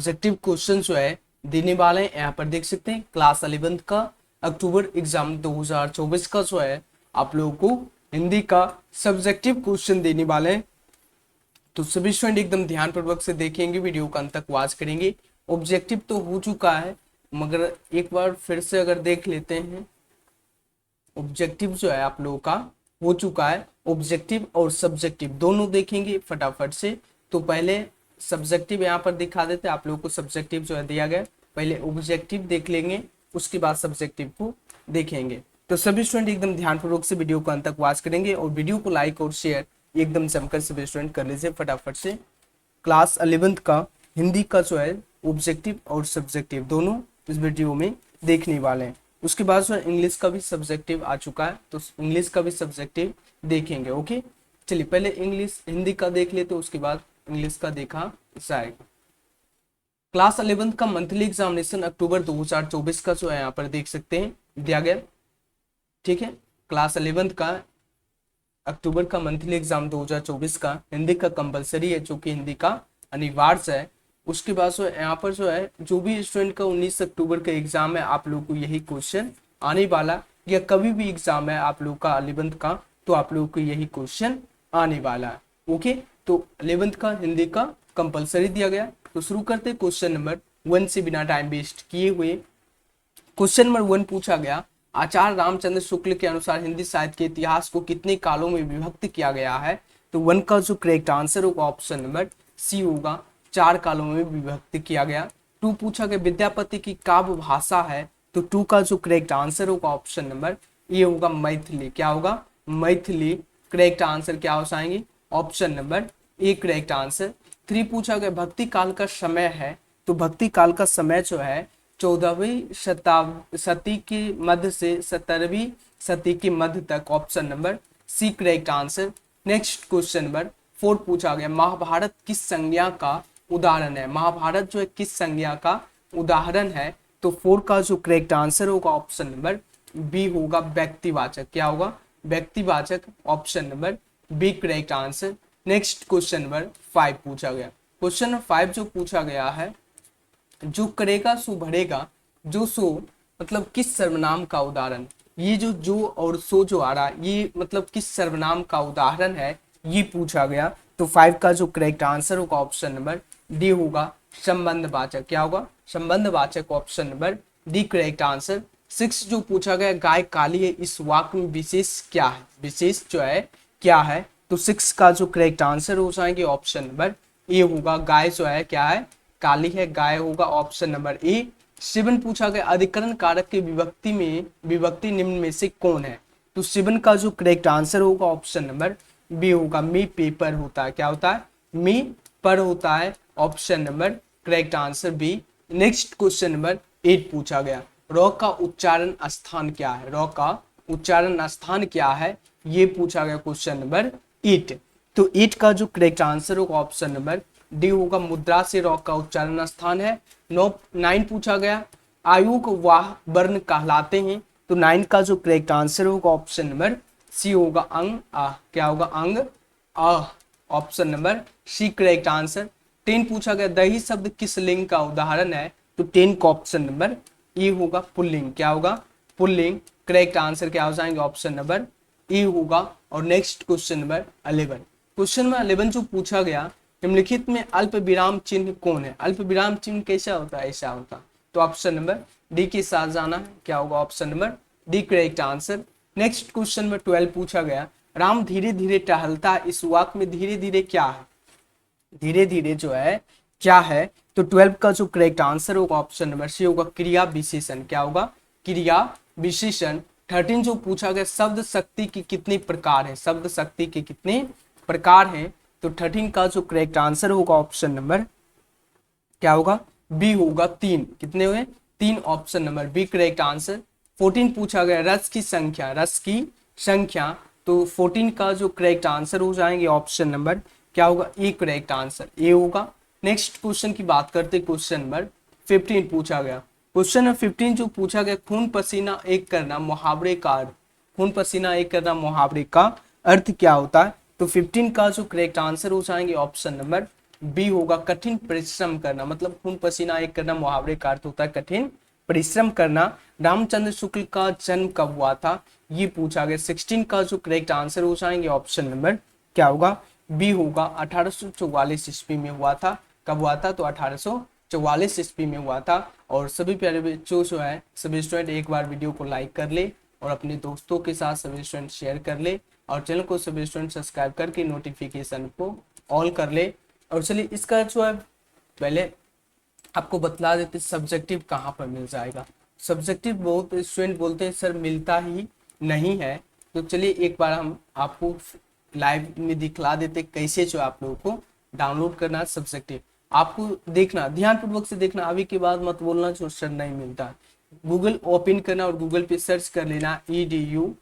Subjective question जो है देने वाले हैं। यहाँ पर देख सकते हैं क्लास 11th का अक्टूबर एग्जाम 2024 का जो है आप लोगों को हिंदी का सब्जेक्टिव क्वेश्चन देने वाले हैं। तो सभी स्टूडेंट एकदम ध्यानपूर्वक से देखेंगे, वीडियो का अंत तक वॉच करेंगे। ऑब्जेक्टिव तो हो चुका है मगर एक बार फिर से अगर देख लेते हैं, ऑब्जेक्टिव जो है आप लोगों का हो चुका है। ऑब्जेक्टिव और सब्जेक्टिव दोनों देखेंगे फटाफट से। तो पहले सब्जेक्टिव यहाँ पर दिखा देते हैं आप लोगों को, सब्जेक्टिव जो है दिया गया। पहले ऑब्जेक्टिव देख लेंगे, उसके बाद सब्जेक्टिव को देखेंगे। तो सभी स्टूडेंट एकदम ध्यानपूर्वक से वीडियो को अंत तक वॉच करेंगे और वीडियो को लाइक और शेयर एकदम जमकर सभी स्टूडेंट कर लीजिए फटाफट से। क्लास 11th का हिंदी का जो है ऑब्जेक्टिव और सब्जेक्टिव दोनों इस वीडियो में देखने वाले हैं। उसके बाद जो है इंग्लिश का भी सब्जेक्टिव आ चुका है, तो इंग्लिश का भी सब्जेक्टिव देखेंगे। ओके, चलिए पहले इंग्लिश हिंदी का देख लेते, उसके बाद इंग्लिश का देखा जाएगा। क्लास 11th का मंथली एग्जामिनेशन अक्टूबर 2024 का जो है यहाँ पर देख सकते हैं दिया गया। ठीक है, क्लास 11th का अक्टूबर का मंथली एग्जाम 2024 का हिंदी का कंपलसरी है, जो कि हिंदी का अनिवार्य है। उसके बाद जो यहाँ पर जो है जो भी स्टूडेंट का 19 अक्टूबर का एग्जाम है, आप लोगों को यही क्वेश्चन आने वाला, या कभी भी एग्जाम है आप लोगों का 11th का, तो आप लोगों को यही क्वेश्चन आने वाला है। ओके, तो 11th का हिंदी का कंपलसरी दिया गया। तो शुरू करते हैं क्वेश्चन नंबर 1 से बिना टाइम वेस्ट किए हुए। क्वेश्चन नंबर 1 पूछा गया, आचार्य रामचंद्र शुक्ल के अनुसार हिंदी साहित्य के इतिहास को कितने कालों में विभक्त किया गया है? तो 1 का जो करेक्ट आंसर होगा ऑप्शन नंबर सी होगा, 4 कालों में विभक्त किया गया। 2 पूछा गया, विद्यापति की काव्य भाषा है, तो 2 का जो करेक्ट आंसर होगा ऑप्शन नंबर ए होगा मैथिली। क्या होगा? मैथिली। करेक्ट आंसर क्या हो जाएंगे? Option number A correct answer. 3 पूछा गया, भक्ति काल का समय है, तो भक्ति काल का समय जो है 14वीं सदी के मध्य से 17वीं सदी के मध्य तक, option number C correct answer. Next question number 4 पूछा गया, महाभारत किस संज्ञा का उदाहरण है? महाभारत जो है किस संज्ञा का उदाहरण है? तो 4 का जो करेक्ट आंसर होगा ऑप्शन नंबर बी होगा, व्यक्तिवाचक। क्या होगा? व्यक्तिवाचक, option number B correct answer. Next question number 5 पूछा गया, क्वेश्चन नंबर 5 जो पूछा गया है, जो करेगा सो भरेगा, जो सो मतलब किस सर्वनाम का उदाहरण? ये जो और सो जो आ रहा है, ये मतलब किस सर्वनाम का उदाहरण है, ये पूछा गया। तो 5 का जो करेक्ट आंसर होगा ऑप्शन नंबर डी होगा, संबंधवाचक। क्या होगा? संबंधवाचक, option number D correct answer. 6 जो पूछा गया, गाय काली है, इस वाक्य में विशेष क्या है? विशेष जो है क्या है? तो 6 का जो करेक्ट आंसर हो जाएंगे ऑप्शन नंबर ए होगा, गाय जो है क्या है? काली है, गाय होगा, ऑप्शन नंबर ए। 7 पूछा गया, अधिकरण कारक के विभक्ति निम्न में से कौन है? तो 7 का जो करेक्ट आंसर होगा ऑप्शन नंबर बी होगा, मी पेपर होता है। क्या होता है? मी पर होता है, option number correct answer B. Next question number 8 पूछा गया, रॉ का उच्चारण स्थान क्या है? रॉ का उच्चारण स्थान क्या है, ये पूछा गया क्वेश्चन नंबर 8। तो 8 का जो करेक्ट आंसर होगा ऑप्शन नंबर डी होगा, मुद्रा से रॉ का उच्चारण स्थान है। 9 पूछा गया, आयु को वाह वर्ण कहलाते हैं, तो 9 का जो करेक्ट आंसर होगा ऑप्शन नंबर सी होगा, अंग आ। क्या होगा? अंग आ, option number C correct answer. 10 पूछा गया, दही शब्द किस लिंग का उदाहरण है? तो 10 का ऑप्शन नंबर ए होगा, पुल्लिंग। क्या होगा? पुल्लिंग। करेक्ट आंसर क्या हो जाएंगे? ऑप्शन नंबर ए होगा। और next question number 11, question number 11 जो पूछा गया, निम्नलिखित में अल्प विराम चिन्ह कौन है? अल्प विराम चिन्ह कैसा होता है? ऐसा होता। तो ऑप्शन नंबर डी के साथ जाना है। क्या होगा? Option number D correct answer. Next question number 12 पूछा गया, राम धीरे धीरे टहलता, इस वाक्य में धीरे धीरे क्या है? धीरे धीरे जो है क्या है? तो 12 का जो करेक्ट आंसर होगा ऑप्शन नंबर सी होगा, क्रिया विशेषण। क्या होगा? क्रिया विशेषण। 13 जो पूछा गया, शब्द शक्ति के कितने प्रकार है? शब्द शक्ति के कितने प्रकार हैं? तो 13 का जो करेक्ट आंसर होगा ऑप्शन नंबर क्या होगा? बी होगा, 3। कितने हुए? 3, option number B correct answer. 14 पूछा गया, रस की संख्या, रस की संख्या, तो 14 का जो करेक्ट आंसर हो जाएंगे ऑप्शन नंबर क्या होगा? ए करेक्ट आंसर, ए होगा। नेक्स्ट क्वेश्चन की बात करते, क्वेश्चन नंबर 15 पूछा गया, क्वेश्चन नंबर 15 जो पूछा गया, खून पसीना एक करना मुहावरे का अर्थ, खून पसीना एक करना मुहावरे का अर्थ क्या होता है? तो 15 का जो करेक्ट आंसर हो जाएंगे ऑप्शन नंबर बी होगा कठिन परिश्रम करना, मतलब खून पसीना एक करना, मुहावरे का अर्थ होता है कठिन परिश्रम करना। रामचंद्र शुक्ल का जन्म कब हुआ था, ये पूछा गया। 16 का जो करेक्ट आंसर हो जाएंगे ऑप्शन नंबर क्या होगा, बी होगा। 1844 ईस्वी में हुआ था। कब हुआ था, तो 1844 ईस्वी में हुआ था। और सभी प्यारे बच्चों जो है, सभी स्टूडेंट एक बार वीडियो को लाइक कर ले और अपने दोस्तों के साथ सभी स्टूडेंट शेयर कर ले, और चैनल को सभी स्टूडेंट सब्सक्राइब करके नोटिफिकेशन को ऑल कर ले। और चलिए इसका जो है पहले आपको बतला देते सब्जेक्टिव कहाँ पर मिल जाएगा। सब्जेक्टिव बहुत स्टूडेंट बोलते हैं सर मिलता ही नहीं है, तो चलिए एक बार हम आपको लाइव में दिखला देते कैसे जो आप लोगों को डाउनलोड करना है सब्जेक्टिव। आपको देखना, ध्यानपूर्वक से देखना, अभी के बाद मत बोलना जो सर नहीं मिलता। गूगल ओपन करना और गूगल पे सर्च कर लेना EDUCATION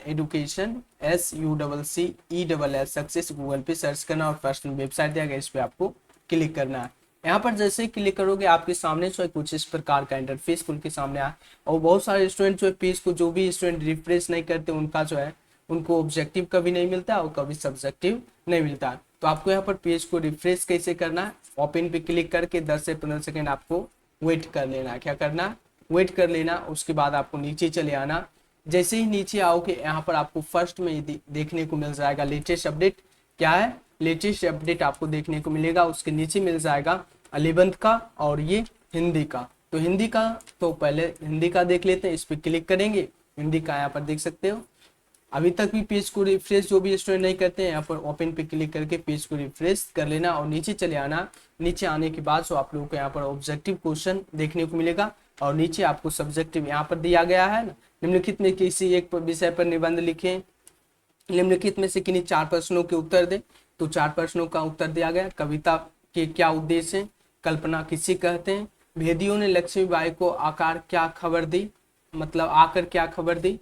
education SUCCESS success, Google पे सर्च करना और फर्स्ट वेबसाइट दिया गया, इस पे आपको क्लिक करना है। यहाँ पर जैसे ही क्लिक करोगे आपके सामने जो है कुछ इस प्रकार का इंटरफेस खुल के सामने आया। और बहुत सारे स्टूडेंट जो है पेज को जो भी स्टूडेंट रिफ्रेश नहीं करते उनका जो है उनको ऑब्जेक्टिव कभी नहीं मिलता और कभी सब्जेक्टिव नहीं मिलता। तो आपको यहाँ पर पेज को रिफ्रेश कैसे करना है, ओपन पे क्लिक करके 10 से 15 सेकेंड आपको वेट कर लेना है। क्या करना, वेट कर लेना। उसके बाद आपको नीचे चले आना। जैसे ही नीचे आओगे यहाँ पर आपको फर्स्ट में देखने को मिल जाएगा लेटेस्ट अपडेट। क्या है, लेटेस्ट अपडेट आपको देखने को मिलेगा। उसके नीचे मिल जाएगा 11th का और ये हिंदी का। तो हिंदी का तो पहले हिंदी का देख लेते हैं, इस पर क्लिक करेंगे। हिंदी का यहाँ पर देख सकते हो। अभी तक भी पेज को रिफ्रेश जो भी स्टूडेंट नहीं करते हैं यहाँ पर ओपन पे क्लिक करके पेज को रिफ्रेश कर लेना और नीचे चले आना। नीचे आने के बाद जो आप लोगों को यहाँ पर ऑब्जेक्टिव क्वेश्चन देखने को मिलेगा और नीचे आपको सब्जेक्टिव यहाँ पर दिया गया है ना। निम्नलिखित में किसी एक विषय पर निबंध लिखें, निम्नलिखित में से किन्हीं 4 प्रश्नों के उत्तर दें। तो 4 प्रश्नों का उत्तर दिया गया। कविता के क्या उद्देश्य है, कल्पना किसे कहते हैं, भेदियों ने लक्ष्मीबाई को आकर क्या खबर दी, मतलब आकर क्या खबर दी,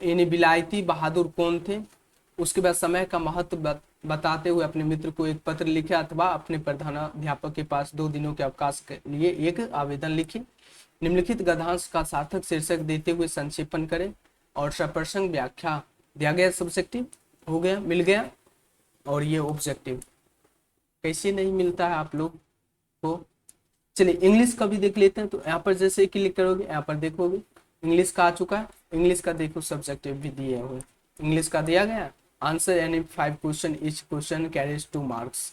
यानी विलायती बहादुर कौन थे। उसके बाद समय का महत्व बताते हुए अपने मित्र को एक पत्र लिखे अथवा अपने प्रधानाध्यापक के पास 2 दिनों के अवकाश के लिए एक आवेदन लिखे। निम्नलिखित गद्यांश का सार्थक शीर्षक देते हुए संक्षेपण करें और सप्रसंग व्याख्या दिया गया। सब्जेक्टिव हो गया, मिल गया। और ये ऑब्जेक्टिव कैसे नहीं मिलता है आप लोग को। चलिए इंग्लिश का भी देख लेते हैं। तो यहाँ पर जैसे क्लिक करोगे यहाँ पर देखोगे इंग्लिश का आ चुका है। इंग्लिश का देखो सब्जेक्टिव भी दिए हुए, इंग्लिश का दिया गया। Answer any 5 question, each question carries 2 marks.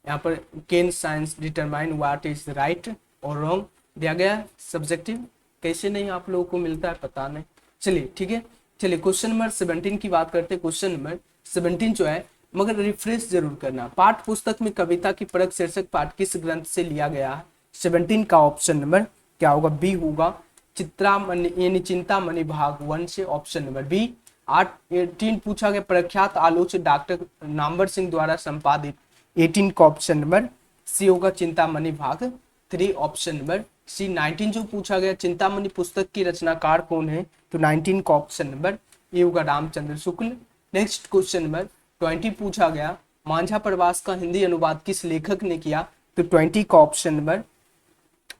यहाँ पर can science determine what is right और रॉन्ग दिया गया। सब्जेक्टिव कैसे नहीं आप लोगों को मिलता है पता नहीं। चलिए ठीक है, चलिए क्वेश्चन नंबर 17 की बात करते हैं। क्वेश्चन नंबर 17 जो है, मगर रिफ्रेश जरूर करना। पाठ पुस्तक में कविता की परख शीर्षक पाठ किस ग्रंथ से लिया गया है। 17 का ऑप्शन नंबर क्या होगा, बी होगा चित्रामणि यानी चिंतामणि भाग 1 से, ऑप्शन नंबर बी। 18 पूछा गया, प्रख्यात आलोचक डॉक्टर नामवर सिंह द्वारा संपादित। 18 का ऑप्शन नंबर सी होगा चिंतामणि भाग 3, ऑप्शन नंबर सी। 19 जो पूछा गया, चिंतामणि पुस्तक की रचनाकार कौन है, तो 19 का ऑप्शन नंबर ए होगा Ramchandra Shukla. Next question number 20 पूछा गया, मांझा प्रवास का हिंदी अनुवाद किस लेखक ने किया, तो 20 का ऑप्शन नंबर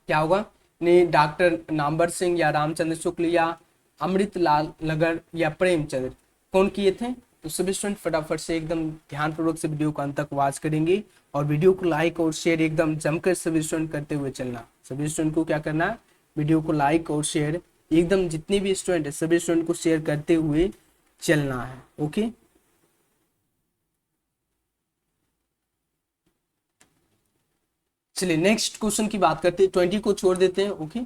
क्या होगा, ने डॉक्टर नामवर सिंह या रामचंद्र शुक्ल या अमृतलाल नगर या प्रेमचंद्र कौन किए थे। तो सभी स्टूडेंट फटाफट से एकदम ध्यानपूर्वक से वीडियो को अंत तक वॉच करेंगे और वीडियो को लाइक और शेयर एकदम जमकर सभी स्टूडेंट करते हुए चलना। सभी स्टूडेंट को क्या करना है, वीडियो को लाइक और शेयर एकदम जितने भी स्टूडेंट है सभी स्टूडेंट को शेयर करते हुए चलना है। ओके, चलिए नेक्स्ट क्वेश्चन की बात करते हैं। 20 को छोड़ देते हैं। ओके,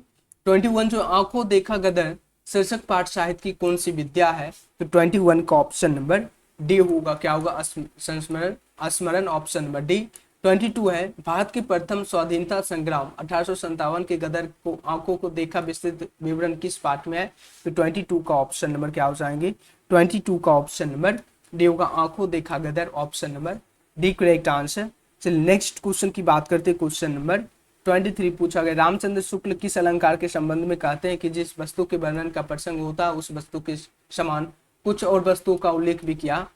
21 जो आंखों देखा गदर शीर्षक पाठ साहित्य की कौन सी विद्या है, तो 21 का ऑप्शन नंबर डी होगा। क्या होगा, संस्मरण स्मरण, ऑप्शन नंबर डी। 22 है, भारत के प्रथम स्वाधीनता संग्राम 1857 के गदर को आंखों को देखा विस्तृत विवरण किस पाठ में है, तो 22 का ऑप्शन नंबर क्या हो जाएंगे, 22 का ऑप्शन नंबर डी होगा, आंखों देखा गदर, option number D correct answer. चलिए नेक्स्ट क्वेश्चन की बात करते हैं। क्वेश्चन नंबर 23 पूछा गया, रामचंद्र शुक्ल किस अलंकार के संबंध में कहते हैं कि जिस वस्तु के वर्णन का प्रसंग होता है उस वस्तु के समान कुछ और वस्तुओं का उल्लेख भी किया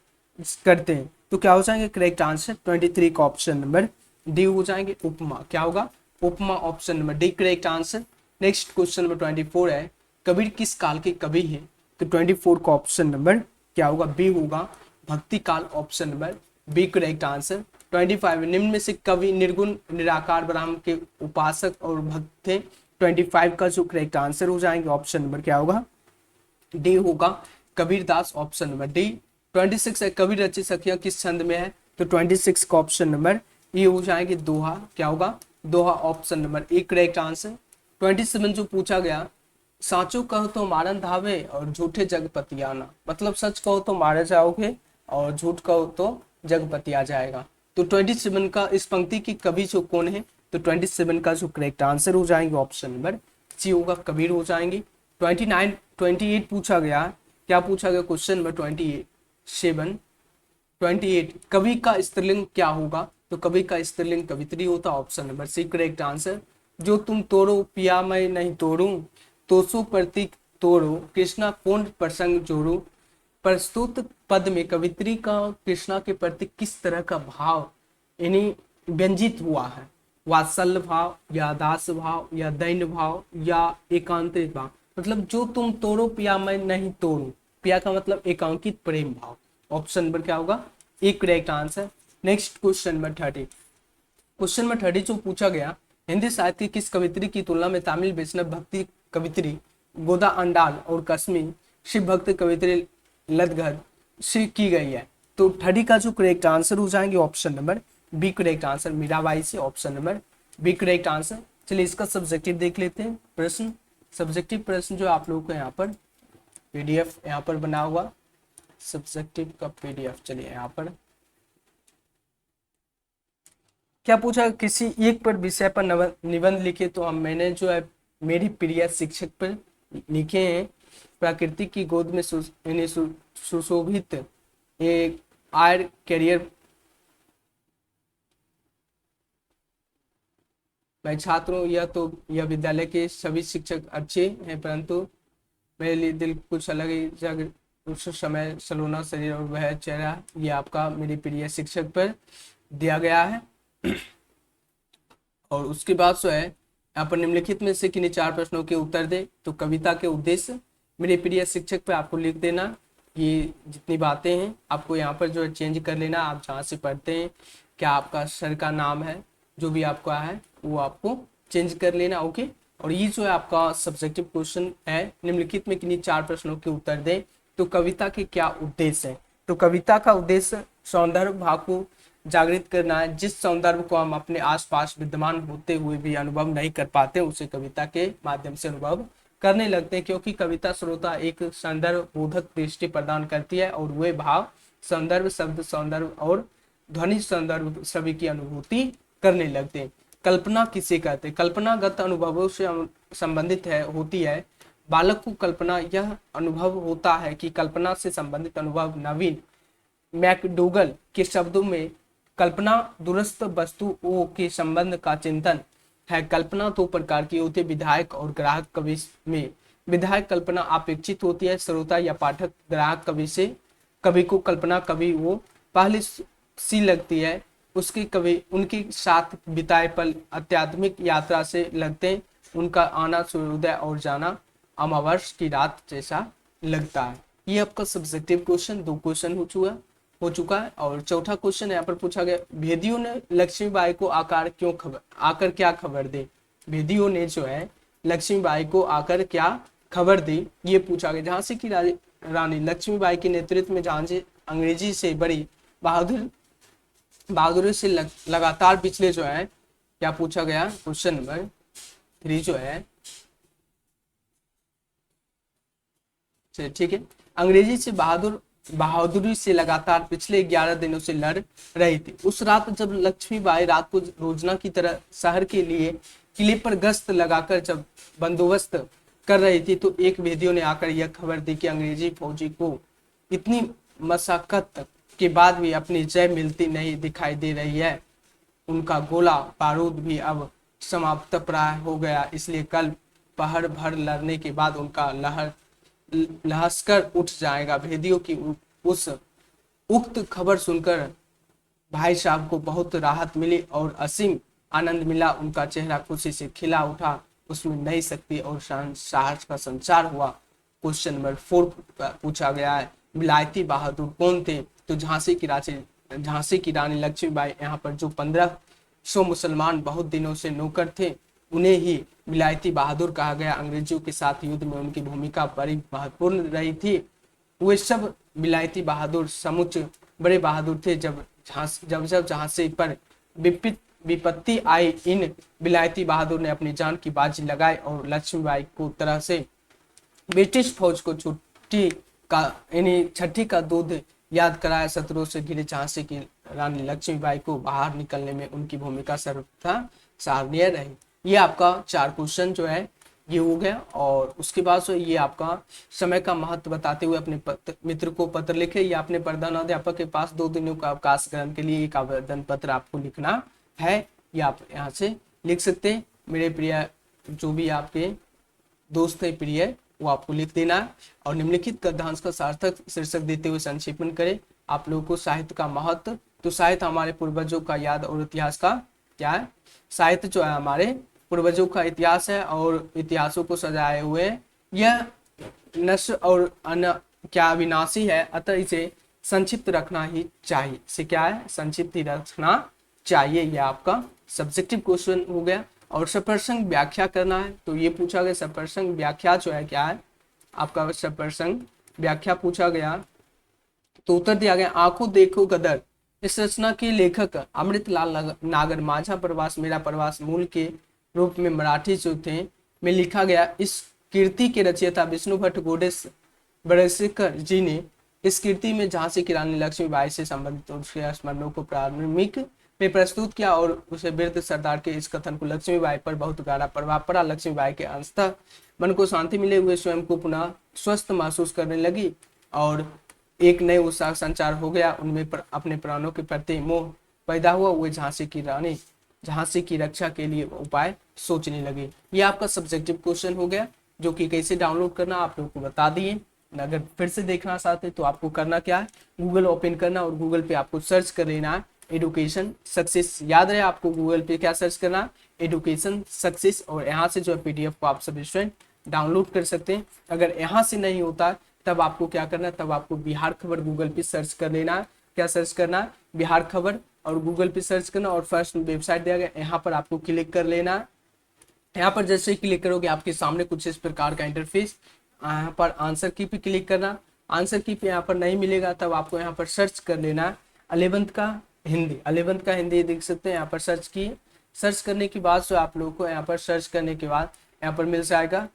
करते हैं, तो क्या हो जाएंगे करेक्ट आंसर 23 का ऑप्शन नंबर डी हो जाएंगे, उपमा। क्या होगा, उपमा, option number D correct answer. Next question number 24 है, कबीर किस काल के कवि है, तो 24 का ऑप्शन नंबर क्या होगा, बी होगा, भक्ति काल, option number B correct answer. 25 निम्न में से कवि निर्गुण निराकार ब्रह्म के उपासक और भक्त थे। 25 का जो करेक्ट आंसर हो जाएंगे ऑप्शन नंबर क्या होगा, डी होगा, कबीरदास, ऑप्शन नंबर डी। 26 है, कवि रचित सखियां किस छंद में है, तो 26 का ऑप्शन नंबर ये हो जाएंगे दोहा, क्या होगा, दोहा, option number A correct answer. 27 जो पूछा गया, साचो कहो तो मारन धावे और झूठे जगपति आना, मतलब सच कहो तो मारे जाओगे और झूठ कहो तो जगपति आ जाएगा। तो 27 का इस पंक्ति की कवि जो कौन है, तो 27 का जो करेक्ट आंसर हो जाएंगे ऑप्शन नंबर सी होगा, कबीर हो जाएंगे। 28 पूछा गया, क्या पूछा गया क्वेश्चन नंबर 28 कवि का स्त्रीलिंग क्या होगा, तो कवि का स्त्रीलिंग कवित्री होता, option number C correct answer. जो तुम तोड़ो पिया मैं नहीं तोड़ूं, तो सो प्रतीक तोड़ो, कृष्णा कौन प्रसंग जोड़ो। प्रस्तुत पद में कवित्री का कृष्णा के प्रति किस तरह का भाव यानी व्यंजित हुआ है, वात्सल्य भाव या दास भाव या दैन्य भाव या एकांतित भाव, मतलब जो तुम तोड़ो पिया मैं नहीं तोड़ू, पिया का मतलब एकांकित प्रेम भाव, ऑप्शन नंबर क्या होगा, एक correct answer. Next question number 30, question number 30 जो पूछा गया, हिंदी साहित्य की किस कवित्री की तुलना में तमिल वैष्णव भक्ति कवित्री गोदा अंडाल और कश्मीर शिव भक्त कवित्री लदगद से की गई है, तो 30 का जो करेक्ट आंसर हो जाएंगे option number B correct answer, Mirabai से, option number B correct answer. चलिए इसका सब्जेक्टिव देख लेते हैं प्रश्न, सब्जेक्टिव प्रश्न जो आप लोगों को यहाँ पर पीडीएफ यहाँ पर बना हुआ सब्जेक्टिव का पीडीएफ, चलिए यहाँ पर क्या पूछा, किसी एक पर विषय पर निबंध लिखे, तो हम मैंने जो है मेरी प्रिय शिक्षक पर लिखे हैं, प्रकृति की गोद में सुशोभित एक आयर कैरियर। भाई छात्रों, यह विद्यालय के सभी शिक्षक अच्छे हैं, परंतु मेरे लिए दिल कुछ अलग ही जग उस समय सलोना शरीर और वह चेहरा, ये आपका मेरी प्रिय शिक्षक पर दिया गया है। और उसके बाद जो है यहाँ पर निम्नलिखित में से किन्हीं 4 प्रश्नों के उत्तर दे, तो कविता के उद्देश्य मेरे प्रिय शिक्षक पे आपको लिख देना, ये जितनी बातें हैं आपको यहाँ पर जो है चेंज कर लेना, आप जहाँ से पढ़ते हैं, क्या आपका सर का नाम है, जो भी आपका है वो आपको चेंज कर लेना, ओके। और ये जो है आपका सब्जेक्टिव क्वेश्चन है, निम्नलिखित में किन्हीं 4 प्रश्नों के उत्तर दें, तो कविता के क्या उद्देश्य है, तो कविता का उद्देश्य सौंदर्य भाव को जागृत करना है, जिस सौंदर्य को हम अपने आसपास विद्यमान होते हुए भी अनुभव नहीं कर पाते, उसे कविता के माध्यम से अनुभव करने लगते हैं, क्योंकि कविता श्रोता एक सौंदर्य बोधक दृष्टि प्रदान करती है और वे भाव सौंदर्य शब्द सौंदर्य और ध्वनि सौंदर्य सभी की अनुभूति करने लगते हैं। कल्पना किसे कहते हैं, कल्पनागत अनुभवों से संबंधित होती है, बालक को कल्पना यह अनुभव होता है कि कल्पना से संबंधित अनुभव नवीन मैकडूगल के शब्दों में कल्पना दूरस्थ वस्तुओं के संबंध का चिंतन है। कल्पना 2 प्रकार की होती है, विधायक और ग्राहक कवि में विधायक कल्पना अपेक्षित होती है, श्रोता या पाठक ग्राहक कवि को कल्पना कवि वो पहले सी लगती है, उसके कवि उनके साथ बिताए पल आध्यात्मिक यात्रा से लगते हैं, उनका आना सूर्योदय और जाना अमावस की रात जैसा लगता है। ये आपका सब्जेक्टिव क्वेश्चन 2 क्वेश्चन हो चुका है। और चौथा क्वेश्चन यहाँ पर पूछा गया, भेदियों ने लक्ष्मीबाई को आकर क्या खबर दी, भेदियों ने जो है लक्ष्मीबाई को आकर क्या खबर दी, ये पूछा गया। झांसी की रानी लक्ष्मीबाई के नेतृत्व में झांसी अंग्रेजी से बड़ी बहादुरी से लगातार पिछले जो है क्या पूछा गया, क्वेश्चन नंबर 3 जो है, ठीक है, अंग्रेजी से बहादुरी से लगातार पिछले 11 दिनों से लड़ रही थी। उस रात जब लक्ष्मीबाई रात को रोजना की तरह शहर के लिए किले पर गश्त लगाकर जब बंदोबस्त कर रही थी, तो एक भेदियों ने आकर यह खबर दी कि अंग्रेजी फौजी को इतनी मशक्कत के बाद भी अपनी जय मिलती नहीं दिखाई दे रही है, उनका गोला बारूद भी अब समाप्त प्राय हो गया, इसलिए कल पहर भर लड़ने के बाद उनका लहस्कर उठ जाएगा। भेदियों की उस उक्त खबर सुनकर भाई साहब को बहुत राहत मिली और असीम आनंद मिला, उनका चेहरा खुशी से खिला उठा, उसमें नई शक्ति और साहस का संचार हुआ। क्वेश्चन नंबर 4 पूछा गया है, विलायती बहादुर कौन थे, तो झांसी की झांसी की रानी लक्ष्मीबाई यहाँ पर जो 1500 मुसलमान बहुत दिनों से नौकर थे, उन्हें ही विलायती बहादुर कहा गया। अंग्रेजों के साथ युद्ध में उनकी भूमिका बड़ी महत्वपूर्ण रही थी। वे सब विलायती बहादुर समुच बड़े बहादुर थे। जब झांसी पर विपत्ति आई, इन विलायती बहादुर ने अपनी जान की बाजी लगाई और लक्ष्मीबाई को तरह से ब्रिटिश फौज को छठी का दूध याद कराया। शत्रुओं से घिरे झांसी की रानी लक्ष्मीबाई को बाहर निकलने में उनकी भूमिका सर्वथा सराहनीय रही। ये आपका 4 क्वेश्चन जो है ये हो गया। और उसके बाद से ये आपका समय का महत्व बताते हुए अपने मित्र को पत्र लिखे या अपने प्रधानाध्यापक के पास 2 दिनों का अवकाश ग्रहण के लिए एक आवेदन पत्र आपको लिखना है। ये आप यहाँ से लिख सकते हैं। मेरे प्रिय जो भी आपके दोस्त है प्रिय, वो आपको लिख देना है। और निम्नलिखित गद्यांश का सार्थक शीर्षक देते हुए संक्षेपण करें। आप लोगों को साहित्य का महत्व, तो साहित्य हमारे पूर्वजों का याद और इतिहास का क्या है? साहित्य जो है हमारे पूर्वजों का इतिहास है और इतिहासों को सजाए हुए। यह नश्वर और क्या विनाशी है, अतः इसे संक्षिप्त रखना ही चाहिए। इसे क्या है? संक्षिप्त ही रखना चाहिए। यह आपका सब्जेक्टिव क्वेश्चन हो गया। और सप्रसंग व्याख्या करना है, तो ये पूछा गया सप्रसंग व्याख्या जो है क्या है? आपका सप्रसंग व्याख्या पूछा गया, तो उत्तर दिया गया आंखों देखो गदर। इस रचना के लेखक अमृतलाल नागर माझा प्रवास मेरा प्रवास मूल के रूप में मराठी जो थे में लिखा गया। इस कीर्ति के रचयिता विष्णु भट्ट गोडेस बड़ेसकर जी ने इस कीर्ति में झांसी की रानी लक्ष्मीबाई से संबंधित उसके स्मरणों को प्रारंभिक में प्रस्तुत किया और उसे वृद्ध सरदार के इस कथन को लक्ष्मीबाई पर बहुत गहरा प्रभाव पड़ा। लक्ष्मीबाई के अंततः मन को शांति मिले हुए स्वयं को पुनः स्वस्थ महसूस करने लगी और एक नए उत्साह संचार हो गया। उनमें अपने प्राणों के प्रति मोह पैदा हुआ। वे झांसी की रानी झांसी की रक्षा के लिए उपाय सोचने लगे। ये आपका सब्जेक्टिव क्वेश्चन हो गया, जो कि कैसे डाउनलोड करना आप लोगों को बता दिए। अगर फिर से देखना चाहते तो आपको करना क्या है? गूगल ओपन करना और गूगल पे आपको सर्च कर लेना है एडुकेशन सक्सेस। याद रहे आपको गूगल पे क्या सर्च करना? Education success. और यहाँ से जो है पीडीएफ को आप सब स्टूडेंट डाउनलोड कर सकते हैं। अगर यहाँ से नहीं होता तब आपको क्या करना है? तब आपको बिहार खबर गूगल पे सर्च कर लेना है। क्या सर्च करना है? बिहार खबर, और गूगल पे सर्च करना और फर्स्ट वेबसाइट दिया गया, यहाँ पर आपको क्लिक कर लेना है। यहाँ पर जैसे ही क्लिक करोगे आपके सामने कुछ इस प्रकार का इंटरफेस। यहाँ पर आंसर की पे क्लिक करना। आंसर की पे यहाँ पर नहीं मिलेगा तब आपको यहाँ पर सर्च कर लेना है 11th का हिंदी। 11th का हिंदी देख सकते हैं। यहाँ पर सर्च किए। सर्च करने के बाद जो आप लोगों को यहाँ पर सर्च करने के बाद यहाँ पर मिल जाएगा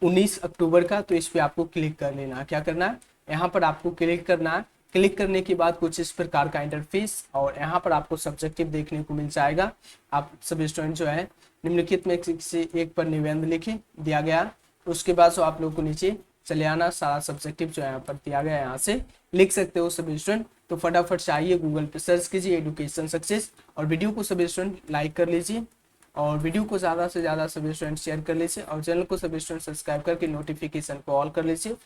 19 अक्टूबर का, तो इस पे आपको क्लिक कर लेना है। क्या करना है? यहाँ पर आपको क्लिक करना है। क्लिक करने के बाद कुछ इस प्रकार का इंटरफेस और यहाँ पर आपको सब्जेक्टिव देखने को मिल जाएगा। आप सब स्टूडेंट जो है निम्नलिखित में से एक पर निबंध लिखे दिया गया। उसके बाद जो आप लोग को नीचे चले आना, सारा सब्जेक्टिव जो यहाँ पर दिया गया यहाँ से लिख सकते हो सब स्टूडेंट। तो फटाफट चाहिए गूगल पे सर्च कीजिए एडुकेशन सक्सेस और वीडियो को सब स्टूडेंट लाइक कर लीजिए और वीडियो को ज़्यादा से ज़्यादा सब स्टूडेंट शेयर कर लीजिए और चैनल को सब स्टूडेंट सब्सक्राइब करके नोटिफिकेशन को ऑल कर लीजिए। और